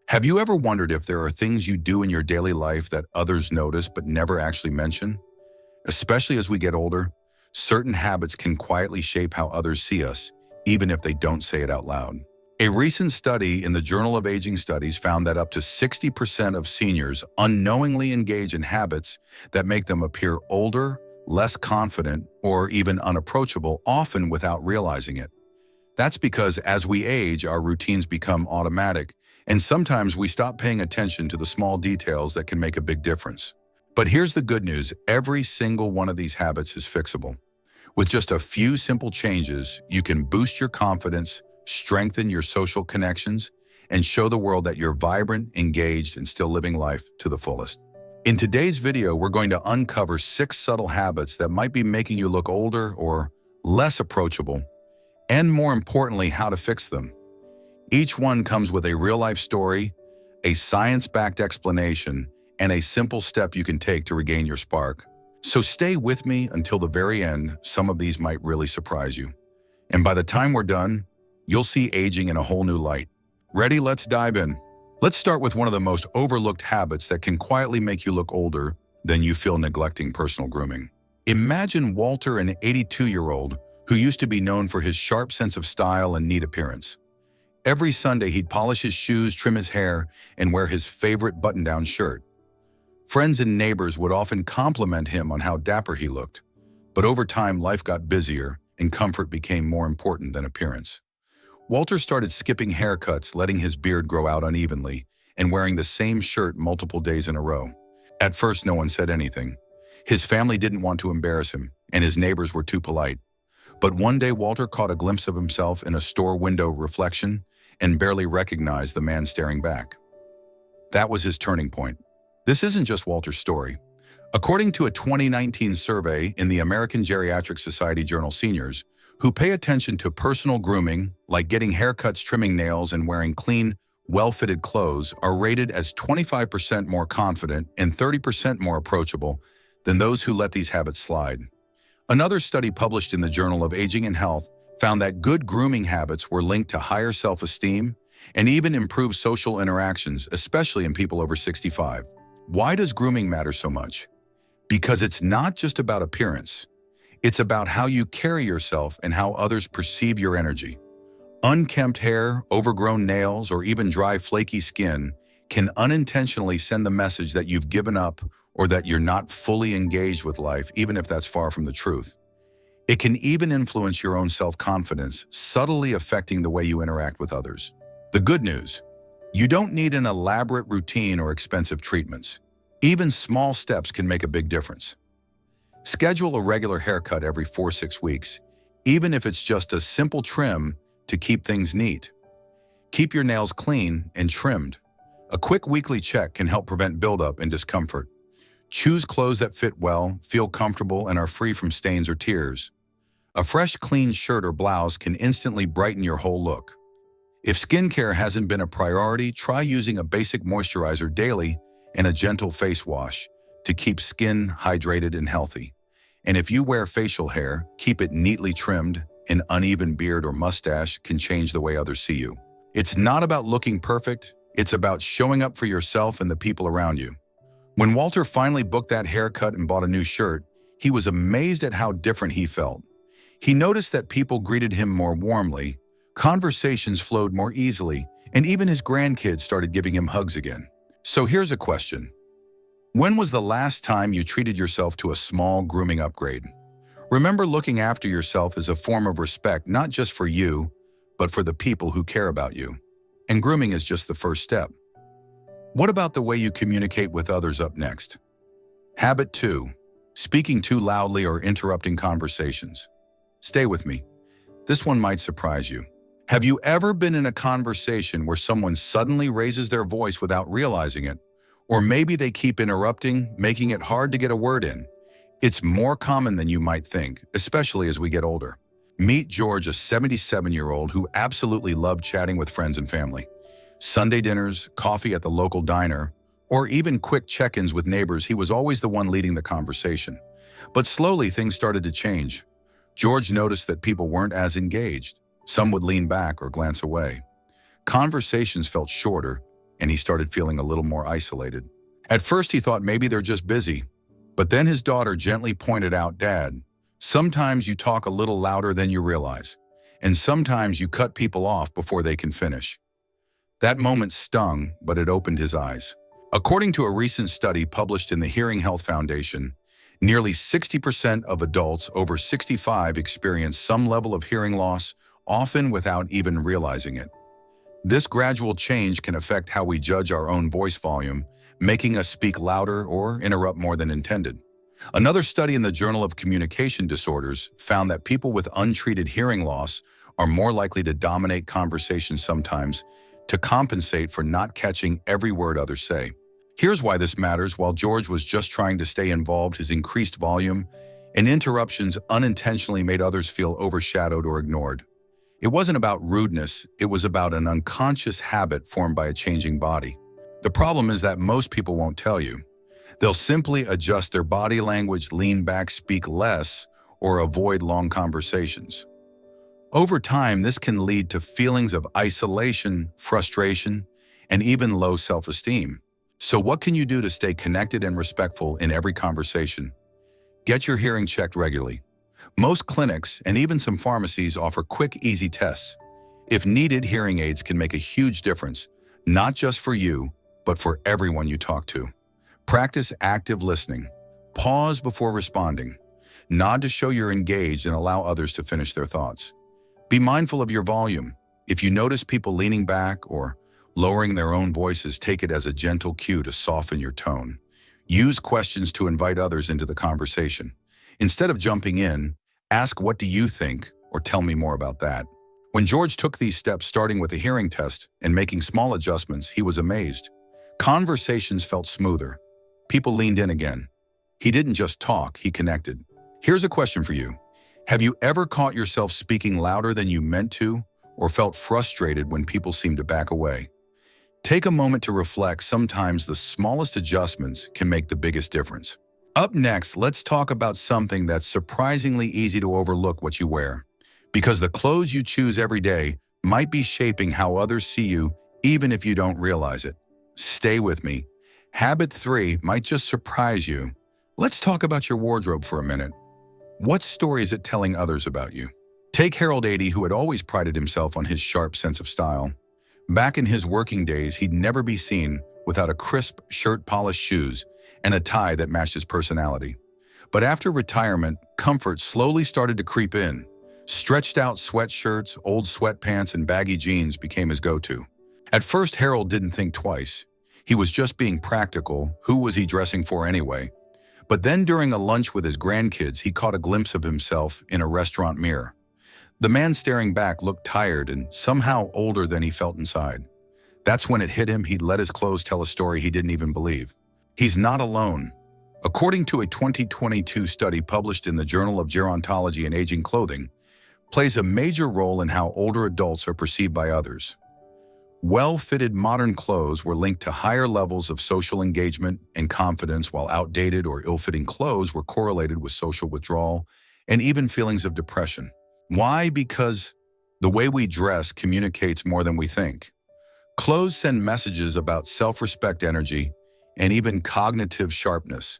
Have you ever wondered if there are things you do in your daily life that others notice but never actually mention? Especially as we get older, certain habits can quietly shape how others see us, even if they don't say it out loud. A recent study in the Journal of Aging Studies found that up to 60% of seniors unknowingly engage in habits that make them appear older, less confident, or even unapproachable, often without realizing it. That's because as we age, our routines become automatic, and sometimes we stop paying attention to the small details that can make a big difference. But here's the good news: every single one of these habits is fixable. With just a few simple changes, you can boost your confidence, strengthen your social connections, and show the world that you're vibrant, engaged, and still living life to the fullest. In today's video, we're going to uncover 6 subtle habits that might be making you look older or less approachable, and more importantly, how to fix them. Each one comes with a real-life story, a science-backed explanation, and a simple step you can take to regain your spark. So stay with me until the very end. Some of these might really surprise you. And by the time we're done, you'll see aging in a whole new light. Ready? Let's dive in. Let's start with one of the most overlooked habits that can quietly make you look older than you feel neglecting: personal grooming. Imagine Walter, an 82-year-old who used to be known for his sharp sense of style and neat appearance. Every Sunday, he'd polish his shoes, trim his hair, and wear his favorite button-down shirt. Friends and neighbors would often compliment him on how dapper he looked. But over time, life got busier, and comfort became more important than appearance. Walter started skipping haircuts, letting his beard grow out unevenly, and wearing the same shirt multiple days in a row. At first, no one said anything. His family didn't want to embarrass him, and his neighbors were too polite. But one day, Walter caught a glimpse of himself in a store window reflection and barely recognized the man staring back. That was his turning point. This isn't just Walter's story. According to a 2019 survey in the American Geriatric Society journal, seniors who pay attention to personal grooming, like getting haircuts, trimming nails, and wearing clean, well-fitted clothes, are rated as 25% more confident and 30% more approachable than those who let these habits slide. Another study published in the Journal of Aging and Health found that good grooming habits were linked to higher self-esteem and even improved social interactions, especially in people over 65. Why does grooming matter so much? Because it's not just about appearance. It's about how you carry yourself and how others perceive your energy. Unkempt hair, overgrown nails, or even dry, flaky skin can unintentionally send the message that you've given up or that you're not fully engaged with life, even if that's far from the truth. It can even influence your own self-confidence, subtly affecting the way you interact with others. The good news: you don't need an elaborate routine or expensive treatments. Even small steps can make a big difference. Schedule a regular haircut every 4-6 weeks, even if it's just a simple trim to keep things neat. Keep your nails clean and trimmed. A quick weekly check can help prevent buildup and discomfort. Choose clothes that fit well, feel comfortable, and are free from stains or tears. A fresh, clean shirt or blouse can instantly brighten your whole look. If skincare hasn't been a priority, try using a basic moisturizer daily and a gentle face wash to keep skin hydrated and healthy. And if you wear facial hair, keep it neatly trimmed. An uneven beard or mustache can change the way others see you. It's not about looking perfect, it's about showing up for yourself and the people around you. When Walter finally booked that haircut and bought a new shirt, he was amazed at how different he felt. He noticed that people greeted him more warmly, conversations flowed more easily, and even his grandkids started giving him hugs again. So here's a question. When was the last time you treated yourself to a small grooming upgrade? Remember, looking after yourself is a form of respect, not just for you, but for the people who care about you. And grooming is just the first step. What about the way you communicate with others up next? Habit 2. Speaking too loudly or interrupting conversations. Stay with me. This one might surprise you. Have you ever been in a conversation where someone suddenly raises their voice without realizing it? Or maybe they keep interrupting, making it hard to get a word in. It's more common than you might think, especially as we get older. Meet George, a 77-year-old who absolutely loved chatting with friends and family. Sunday dinners, coffee at the local diner, or even quick check-ins with neighbors, he was always the one leading the conversation. But slowly, things started to change. George noticed that people weren't as engaged. Some would lean back or glance away. Conversations felt shorter, and he started feeling a little more isolated. At first, he thought maybe they're just busy, but then his daughter gently pointed out, "Dad, sometimes you talk a little louder than you realize, and sometimes you cut people off before they can finish." That moment stung, but it opened his eyes. According to a recent study published in the Hearing Health Foundation, nearly 60% of adults over 65 experience some level of hearing loss, often without even realizing it. This gradual change can affect how we judge our own voice volume, making us speak louder or interrupt more than intended. Another study in the Journal of Communication Disorders found that people with untreated hearing loss are more likely to dominate conversations sometimes to compensate for not catching every word others say. Here's why this matters. While George was just trying to stay involved, his increased volume and interruptions unintentionally made others feel overshadowed or ignored. It wasn't about rudeness, it was about an unconscious habit formed by a changing body. The problem is that most people won't tell you. They'll simply adjust their body language, lean back, speak less, or avoid long conversations. Over time, this can lead to feelings of isolation, frustration, and even low self-esteem. So what can you do to stay connected and respectful in every conversation? Get your hearing checked regularly. Most clinics and even some pharmacies offer quick, easy tests. If needed, hearing aids can make a huge difference, not just for you, but for everyone you talk to. Practice active listening. Pause before responding. Nod to show you're engaged and allow others to finish their thoughts. Be mindful of your volume. If you notice people leaning back or lowering their own voices, take it as a gentle cue to soften your tone. Use questions to invite others into the conversation. Instead of jumping in, ask, "What do you think?" or "Tell me more about that." When George took these steps, starting with a hearing test and making small adjustments, he was amazed. Conversations felt smoother. People leaned in again. He didn't just talk, he connected. Here's a question for you. Have you ever caught yourself speaking louder than you meant to, or felt frustrated when people seemed to back away? Take a moment to reflect. Sometimes the smallest adjustments can make the biggest difference. Up next, let's talk about something that's surprisingly easy to overlook: what you wear. Because the clothes you choose every day might be shaping how others see you, even if you don't realize it. Stay with me. Habit 3 might just surprise you. Let's talk about your wardrobe for a minute. What story is it telling others about you? Take Harold 80, who had always prided himself on his sharp sense of style. Back in his working days, he'd never be seen without a crisp shirt, polished shoes, and a tie that matched his personality. But after retirement, comfort slowly started to creep in. Stretched out sweatshirts, old sweatpants, and baggy jeans became his go-to. At first, Harold didn't think twice. He was just being practical. Who was he dressing for anyway? But then during a lunch with his grandkids, he caught a glimpse of himself in a restaurant mirror. The man staring back looked tired and somehow older than he felt inside. That's when it hit him. He'd let his clothes tell a story he didn't even believe. He's not alone. According to a 2022 study published in the Journal of Gerontology and Aging, clothing plays a major role in how older adults are perceived by others. Well-fitted modern clothes were linked to higher levels of social engagement and confidence, while outdated or ill-fitting clothes were correlated with social withdrawal and even feelings of depression. Why? Because the way we dress communicates more than we think. Clothes send messages about self-respect, energy, and even cognitive sharpness.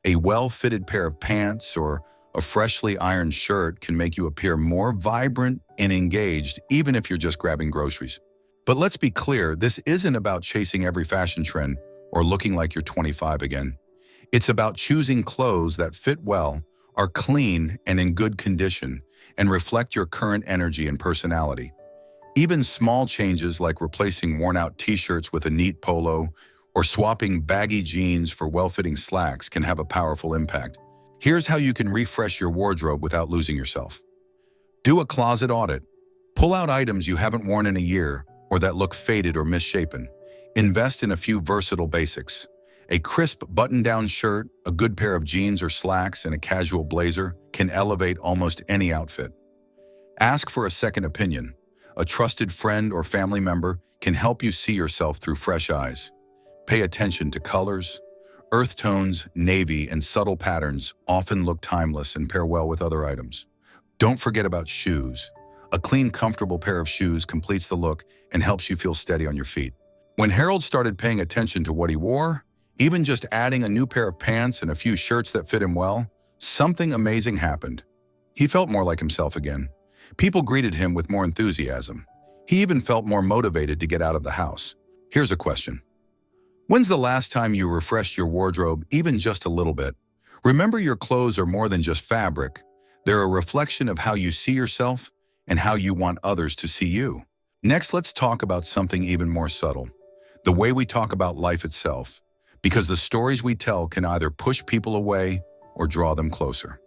A well-fitted pair of pants or a freshly ironed shirt can make you appear more vibrant and engaged, even if you're just grabbing groceries. But let's be clear, this isn't about chasing every fashion trend or looking like you're 25 again. It's about choosing clothes that fit well, are clean and in good condition, and reflect your current energy and personality. Even small changes like replacing worn-out t-shirts with a neat polo or swapping baggy jeans for well-fitting slacks can have a powerful impact. Here's how you can refresh your wardrobe without losing yourself. Do a closet audit. Pull out items you haven't worn in a year or that look faded or misshapen. Invest in a few versatile basics. A crisp button-down shirt, a good pair of jeans or slacks, and a casual blazer can elevate almost any outfit. Ask for a second opinion. A trusted friend or family member can help you see yourself through fresh eyes. Pay attention to colors. Earth tones, navy, and subtle patterns often look timeless and pair well with other items. Don't forget about shoes. A clean, comfortable pair of shoes completes the look and helps you feel steady on your feet. When Harold started paying attention to what he wore, even just adding a new pair of pants and a few shirts that fit him well, something amazing happened. He felt more like himself again. People greeted him with more enthusiasm. He even felt more motivated to get out of the house. Here's a question. When's the last time you refreshed your wardrobe even just a little bit? Remember, your clothes are more than just fabric. They're a reflection of how you see yourself and how you want others to see you. Next, let's talk about something even more subtle. The way we talk about life itself. Because the stories we tell can either push people away or draw them closer.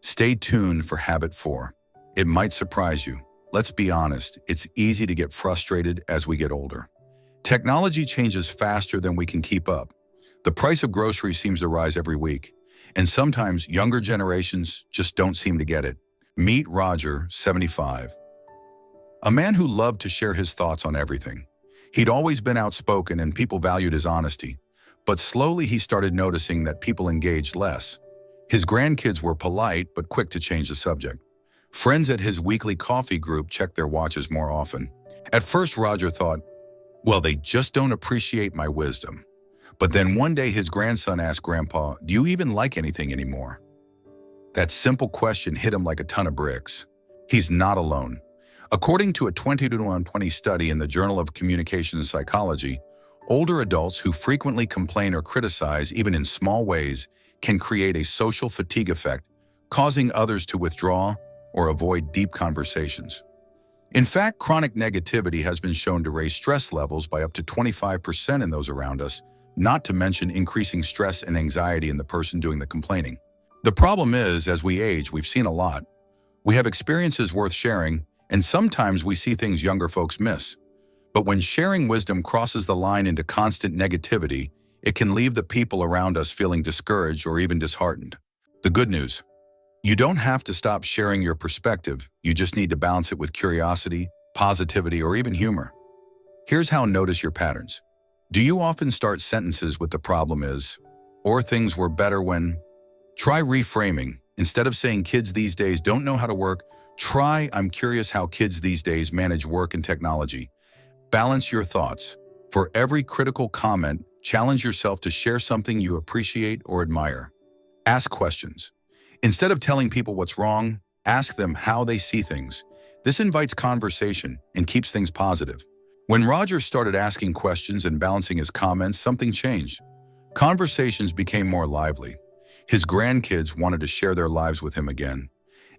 Stay tuned for Habit 4. It might surprise you. Let's be honest, it's easy to get frustrated as we get older. Technology changes faster than we can keep up. The price of groceries seems to rise every week, and sometimes younger generations just don't seem to get it. Meet Roger, 75. A man who loved to share his thoughts on everything. He'd always been outspoken and people valued his honesty, but slowly he started noticing that people engaged less. His grandkids were polite but quick to change the subject. Friends at his weekly coffee group checked their watches more often. At first, Roger thought, well, they just don't appreciate my wisdom. But then one day his grandson asked Grandpa, do you even like anything anymore? That simple question hit him like a ton of bricks. He's not alone. According to a 2020 study in the Journal of Communication and Psychology, older adults who frequently complain or criticize, even in small ways, can create a social fatigue effect, causing others to withdraw or avoid deep conversations. In fact, chronic negativity has been shown to raise stress levels by up to 25% in those around us, not to mention increasing stress and anxiety in the person doing the complaining. The problem is, as we age, we've seen a lot. We have experiences worth sharing, and sometimes we see things younger folks miss. But when sharing wisdom crosses the line into constant negativity, it can leave the people around us feeling discouraged or even disheartened. The good news: you don't have to stop sharing your perspective, you just need to balance it with curiosity, positivity, or even humor. Here's how: notice your patterns. Do you often start sentences with "the problem is," or "things were better when"? Try reframing. Instead of saying "kids these days don't know how to work," try "I'm curious how kids these days manage work and technology." Balance your thoughts. For every critical comment, challenge yourself to share something you appreciate or admire. Ask questions. Instead of telling people what's wrong, ask them how they see things. This invites conversation and keeps things positive. When Roger started asking questions and balancing his comments, something changed. Conversations became more lively. His grandkids wanted to share their lives with him again,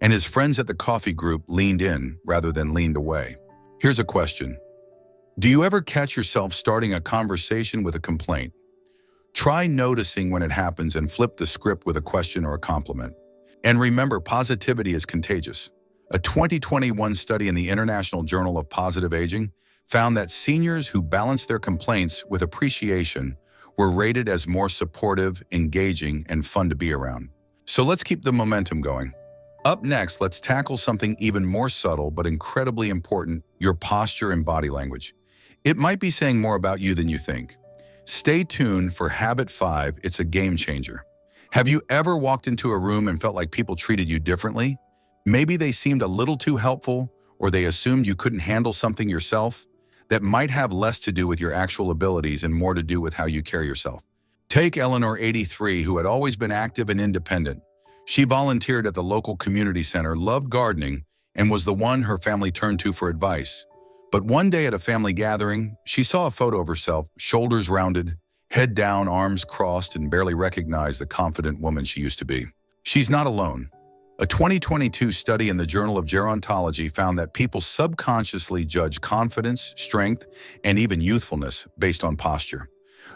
and his friends at the coffee group leaned in rather than leaned away. Here's a question. Do you ever catch yourself starting a conversation with a complaint? Try noticing when it happens and flip the script with a question or a compliment. And remember, positivity is contagious. A 2021 study in the International Journal of Positive Aging found that seniors who balanced their complaints with appreciation were rated as more supportive, engaging, and fun to be around. So let's keep the momentum going. Up next, let's tackle something even more subtle but incredibly important: your posture and body language. It might be saying more about you than you think. Stay tuned for Habit 5. It's a game changer. Have you ever walked into a room and felt like people treated you differently? Maybe they seemed a little too helpful, or they assumed you couldn't handle something yourself. That might have less to do with your actual abilities and more to do with how you carry yourself. Take Eleanor, 83, who had always been active and independent. She volunteered at the local community center, loved gardening, and was the one her family turned to for advice. But one day at a family gathering, she saw a photo of herself, shoulders rounded, head down, arms crossed, and barely recognized the confident woman she used to be. She's not alone. A 2022 study in the Journal of Gerontology found that people subconsciously judge confidence, strength, and even youthfulness based on posture.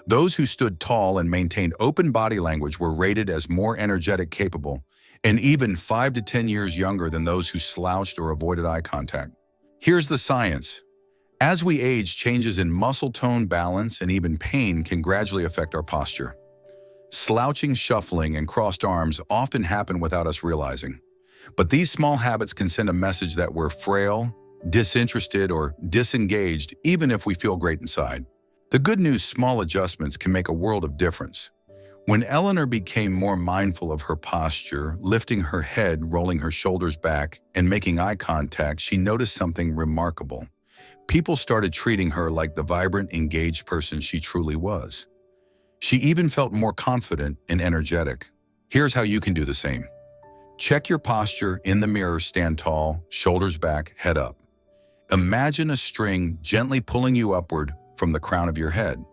Those who stood tall and maintained open body language were rated as more energetic, capable, and even 5 to 10 years younger than those who slouched or avoided eye contact. Here's the science. As we age, changes in muscle tone, balance, and even pain can gradually affect our posture. Slouching, shuffling, and crossed arms often happen without us realizing. But these small habits can send a message that we're frail, disinterested, or disengaged, even if we feel great inside. The good news: small adjustments can make a world of difference. When Eleanor became more mindful of her posture, lifting her head, rolling her shoulders back, and making eye contact, she noticed something remarkable. People started treating her like the vibrant, engaged person she truly was. She even felt more confident and energetic. Here's how you can do the same. Check your posture in the mirror, stand tall, shoulders back, head up. Imagine a string gently pulling you upward from the crown of your head.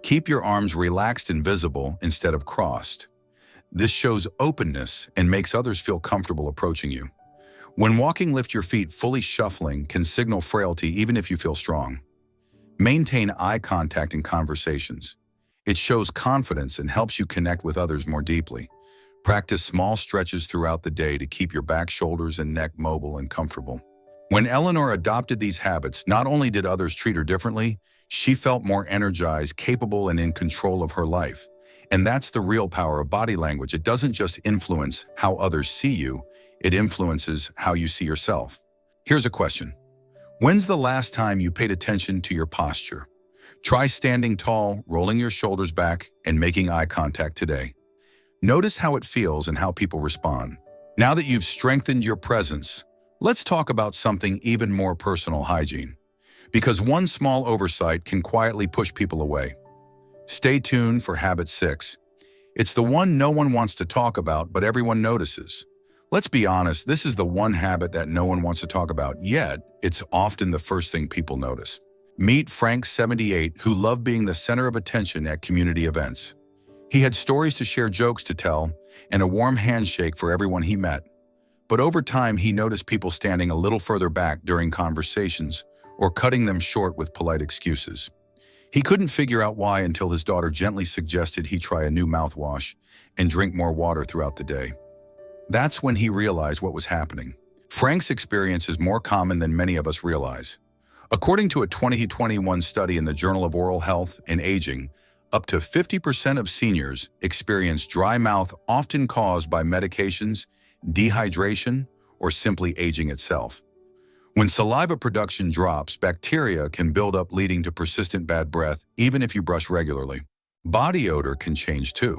Keep your arms relaxed and visible instead of crossed. This shows openness and makes others feel comfortable approaching you. When walking, lift your feet. Fully shuffling can signal frailty even if you feel strong. Maintain eye contact in conversations. It shows confidence and helps you connect with others more deeply. Practice small stretches throughout the day to keep your back, shoulders, and neck mobile and comfortable. When Eleanor adopted these habits, not only did others treat her differently, she felt more energized, capable, and in control of her life. And that's the real power of body language. It doesn't just influence how others see you, it influences how you see yourself. Here's a question. When's the last time you paid attention to your posture? Try standing tall, rolling your shoulders back, and making eye contact today. Notice how it feels and how people respond. Now that you've strengthened your presence, let's talk about something even more personal: hygiene. Because one small oversight can quietly push people away. Stay tuned for habit 6. It's the one no one wants to talk about, but everyone notices. Let's be honest, this is the one habit that no one wants to talk about, yet it's often the first thing people notice. Meet Frank, 78, who loved being the center of attention at community events. He had stories to share, jokes to tell, and a warm handshake for everyone he met. But over time, he noticed people standing a little further back during conversations or cutting them short with polite excuses. He couldn't figure out why until his daughter gently suggested he try a new mouthwash and drink more water throughout the day. That's when he realized what was happening. Frank's experience is more common than many of us realize. According to a 2021 study in the Journal of Oral Health and Aging, up to 50% of seniors experience dry mouth, often caused by medications, dehydration, or simply aging itself. When saliva production drops, bacteria can build up, leading to persistent bad breath even if you brush regularly. Body odor can change too.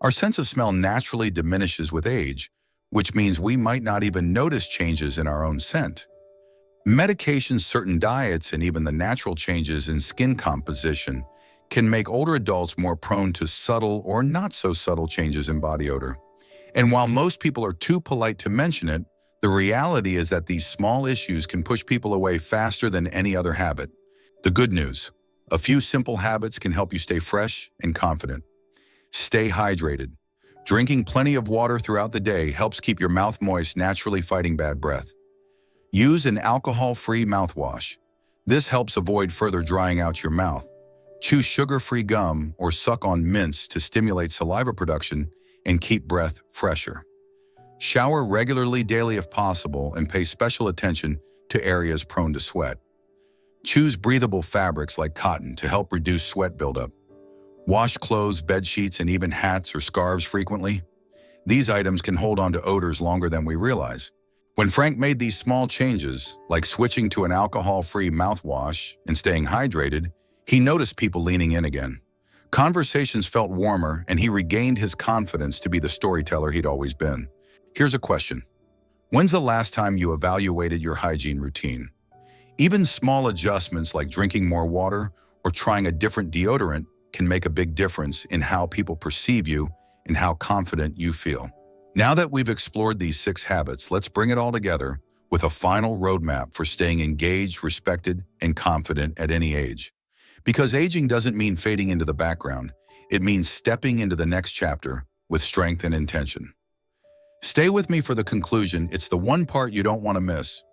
Our sense of smell naturally diminishes with age, which means we might not even notice changes in our own scent. Medications, certain diets, and even the natural changes in skin composition can make older adults more prone to subtle or not so subtle changes in body odor. And while most people are too polite to mention it, the reality is that these small issues can push people away faster than any other habit. The good news: a few simple habits can help you stay fresh and confident. Stay hydrated. Drinking plenty of water throughout the day helps keep your mouth moist, naturally fighting bad breath. Use an alcohol-free mouthwash. This helps avoid further drying out your mouth. Chew sugar-free gum or suck on mints to stimulate saliva production and keep breath fresher. Shower regularly, daily if possible, and pay special attention to areas prone to sweat. Choose breathable fabrics like cotton to help reduce sweat buildup. Wash clothes, bed sheets, and even hats or scarves frequently. These items can hold on to odors longer than we realize. When Frank made these small changes, like switching to an alcohol-free mouthwash and staying hydrated, he noticed people leaning in again. Conversations felt warmer, and he regained his confidence to be the storyteller he'd always been. Here's a question. When's the last time you evaluated your hygiene routine? Even small adjustments like drinking more water or trying a different deodorant can make a big difference in how people perceive you and how confident you feel. Now that we've explored these 6 habits, let's bring it all together with a final roadmap for staying engaged, respected, and confident at any age. Because aging doesn't mean fading into the background. It means stepping into the next chapter with strength and intention. Stay with me for the conclusion. It's the one part you don't want to miss.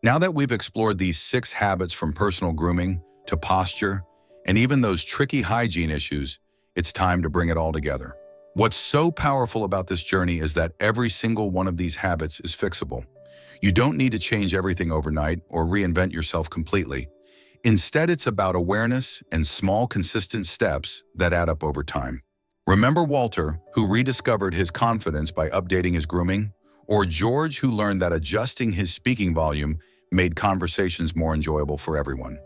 Now that we've explored these 6 habits, from personal grooming to posture and even those tricky hygiene issues, it's time to bring it all together. What's so powerful about this journey is that every single one of these habits is fixable. You don't need to change everything overnight or reinvent yourself completely. Instead, it's about awareness and small, consistent steps that add up over time. Remember Walter, who rediscovered his confidence by updating his grooming? Or George, who learned that adjusting his speaking volume made conversations more enjoyable for everyone?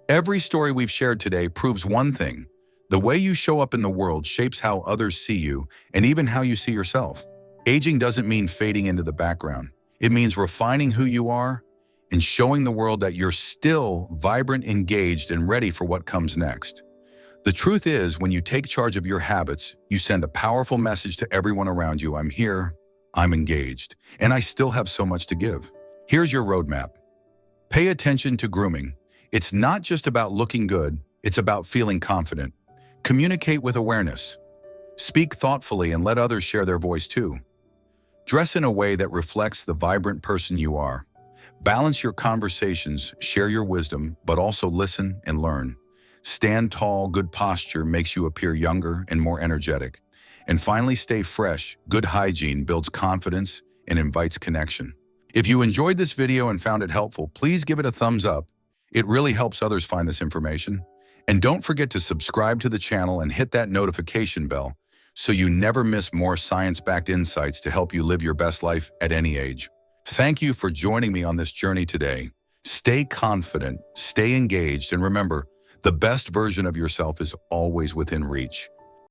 Every story we've shared today proves one thing: the way you show up in the world shapes how others see you and even how you see yourself. Aging doesn't mean fading into the background. It means refining who you are, and showing the world that you're still vibrant, engaged, and ready for what comes next. The truth is, when you take charge of your habits, you send a powerful message to everyone around you. I'm here, I'm engaged, and I still have so much to give. Here's your roadmap. Pay attention to grooming. It's not just about looking good, it's about feeling confident. Communicate with awareness. Speak thoughtfully and let others share their voice too. Dress in a way that reflects the vibrant person you are. Balance your conversations, share your wisdom, but also listen and learn. Stand tall, good posture makes you appear younger and more energetic. And finally, stay fresh. Good hygiene builds confidence and invites connection. If you enjoyed this video and found it helpful, please give it a thumbs up. It really helps others find this information. And don't forget to subscribe to the channel and hit that notification bell so you never miss more science-backed insights to help you live your best life at any age. Thank you for joining me on this journey today. Stay confident, stay engaged, and remember, the best version of yourself is always within reach.